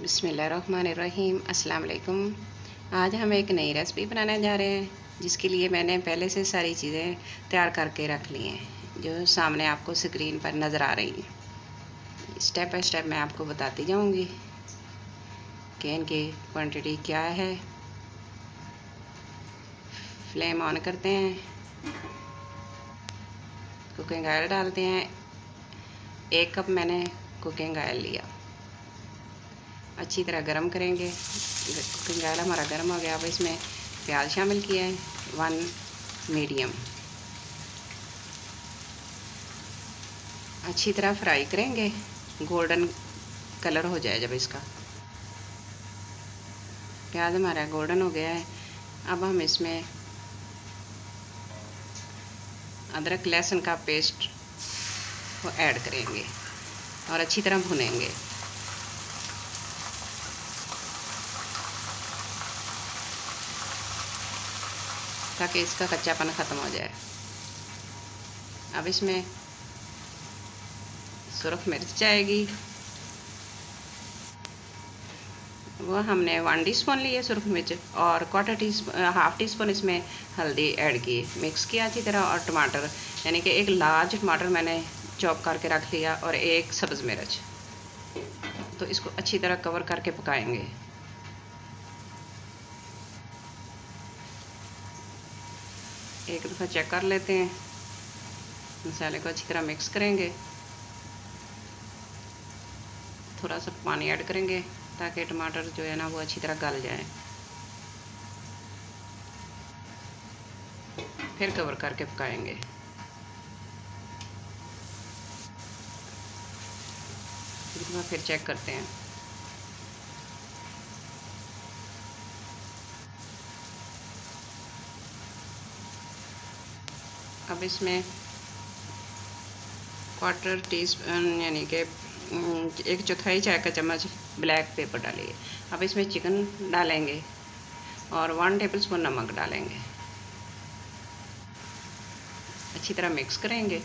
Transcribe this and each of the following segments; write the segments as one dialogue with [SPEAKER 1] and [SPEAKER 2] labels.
[SPEAKER 1] बिस्मिल्लाहिर्रहमानिर्रहीम। अस्सलाम वालेकुम। आज हम एक नई रेसिपी बनाने जा रहे हैं, जिसके लिए मैंने पहले से सारी चीज़ें तैयार करके रख ली हैं, जो सामने आपको स्क्रीन पर नज़र आ रही हैं। स्टेप बाय स्टेप मैं आपको बताती जाऊंगी कि इनकी क्वांटिटी क्या है। फ्लेम ऑन करते हैं, कुकिंग ऑयल डालते हैं। 1 कप मैंने कुकिंग ऑयल लिया, अच्छी तरह गरम करेंगे। कुकिंग ऑयल हमारा गरम हो गया। अब इसमें प्याज शामिल किया है, 1 मीडियम। अच्छी तरह फ्राई करेंगे, गोल्डन कलर हो जाए जब इसका। प्याज हमारा गोल्डन हो गया है। अब हम इसमें अदरक लहसुन का पेस्ट को ऐड करेंगे और अच्छी तरह भुनेंगे। ताकि इसका कच्चापन ख़त्म हो जाए। अब इसमें सुरख मिर्च जाएगी, वो हमने 1 टीस्पून लिए सुरख मिर्च, और हाफ टी स्पून इसमें हल्दी ऐड की। मिक्स किया अच्छी तरह। और टमाटर, यानी कि 1 लार्ज टमाटर मैंने चॉप करके रख लिया, और 1 सब्ज़ मिर्च। तो इसको अच्छी तरह कवर करके पकाएंगे। एक दफ़ा चेक कर लेते हैं। मसाले को अच्छी तरह मिक्स करेंगे। थोड़ा सा पानी ऐड करेंगे ताकि टमाटर जो है ना वो अच्छी तरह गल जाए। फिर कवर करके पकाएंगे। एक बार फिर चेक करते हैं। अब इसमें 1/4 टीस्पून यानी कि 1/4 चाय का चम्मच ब्लैक पेपर डालिए। अब इसमें चिकन डालेंगे और 1 टेबलस्पून नमक डालेंगे। अच्छी तरह मिक्स करेंगे।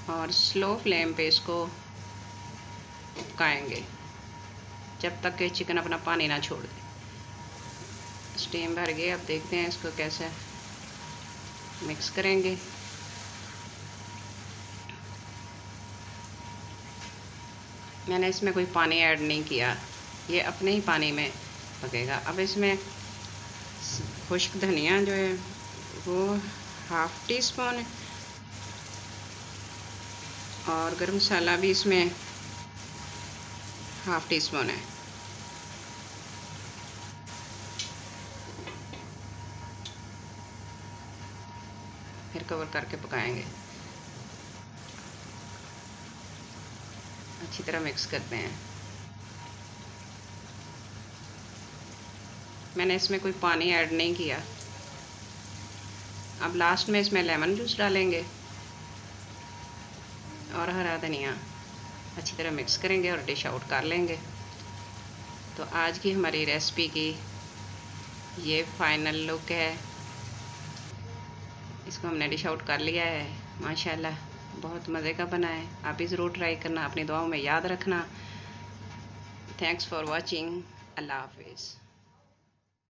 [SPEAKER 1] और स्लो फ्लेम पे इसको पकाएंगे जब तक कि चिकन अपना पानी ना छोड़ दे। स्टीम भर गई। अब देखते हैं इसको कैसे मिक्स करेंगे। मैंने इसमें कोई पानी ऐड नहीं किया, ये अपने ही पानी में पकेगा। अब इसमें खुश्क धनिया जो है वो हाफ टी स्पून है, और गरम मसाला भी इसमें हाफ टी स्पून है। फिर कवर करके पकाएंगे। अच्छी तरह मिक्स करते हैं। मैंने इसमें कोई पानी ऐड नहीं किया। अब लास्ट में इसमें लेमन जूस डालेंगे और हरा धनिया। अच्छी तरह मिक्स करेंगे और डिश आउट कर लेंगे। तो आज की हमारी रेसिपी की ये फाइनल लुक है। इसको हमने डिश आउट कर लिया है। माशाल्लाह बहुत मज़े का बना है। आप भी ज़रूर ट्राई करना, अपनी दुआओं में याद रखना। Thanks for watching. अल्लाह हाफिज़।